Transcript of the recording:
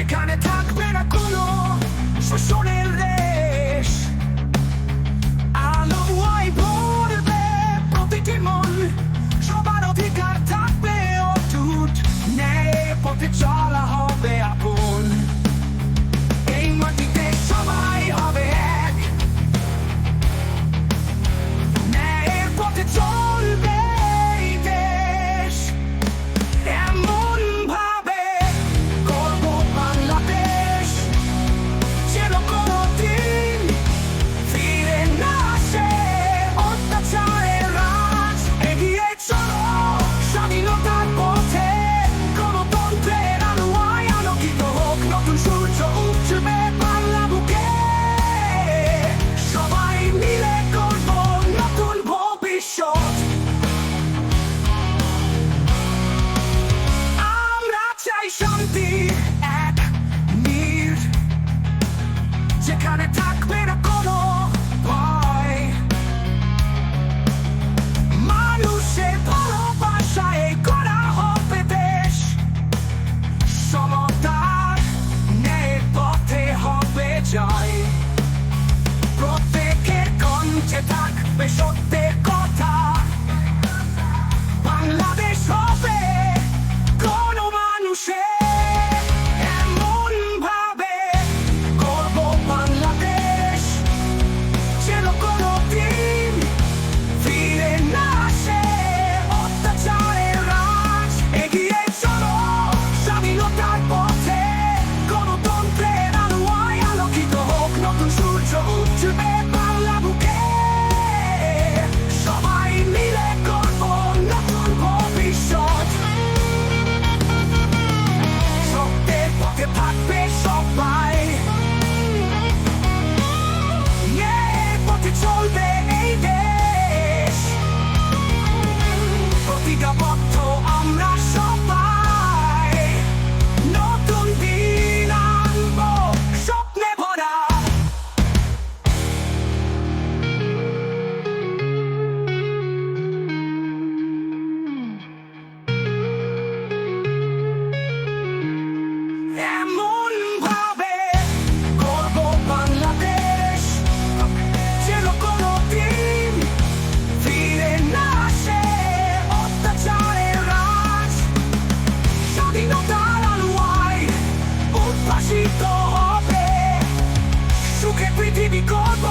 যেখানে থাকবে না কোনো শোষণের রেশ। আলোয় ভরবে প্রতিটি মন, সবার অধিকার থাকবে অটুট, ন্যায়ের পথে চলা হবে আপন। এই মাটিতে সবাই হবে এক, ন্যায়ের পথে চলবে এই দেশ। এমন ভাবে গর্ব বাংলাদেশ, যেন কোনোদিন ফিরে না আসে অত্যাচারের রাজ। এগিয়ে চলো স্বাধীনতার পথে, গণতন্ত্রের আলোয় আলোকিত হোক নতুন সূর্য উঠবে বাংলা বুকে। সবাই মিলে গড়ব নতুন ভবিষ্যৎ। আমরা চাই শান্তি, এক নীড়, যেখানে থাকবে না কোনো ভয়। মানুষের ভালোবাসায় গড়া হবে দেশ, সমতার ন্যায়ের পথে হবে জয়। প্রত্যেকের কণ্ঠে থাকবে সত্যের কথা, বাংলাদেশ হবে গণমানুষের। এমন ভাবে গর্ব বাংলাদেশ, যেন কোনোদিন ফিরে না আসে অত্যাচারের রাজ। এগিয়ে চলো স্বাধীনতার পথে, গণতন্ত্রের আলোয় আলোকিত হোক নতুন সূর্য উঠবে বাংলা বুকে। সবাই মিলে গড়ব নতুন ভবিষ্যৎ। সত্যের পথে থাকবে সবাই, ন্যায়ের পথে চলবে এই দেশ। প্রতিজ্ঞাবদ্ধ আমরা সবাই, নতুন দিন আনবো স্বপ্নে ভরা। এমন ভাবে গর্ব বাংলাদেশ, যেন কোনোদিন ফিরে না আসে অত্যাচারের রাজ। স্বাধীনতার আলোয় উদ্ভাসিত হবে সুখে পৃথিবী গর্ব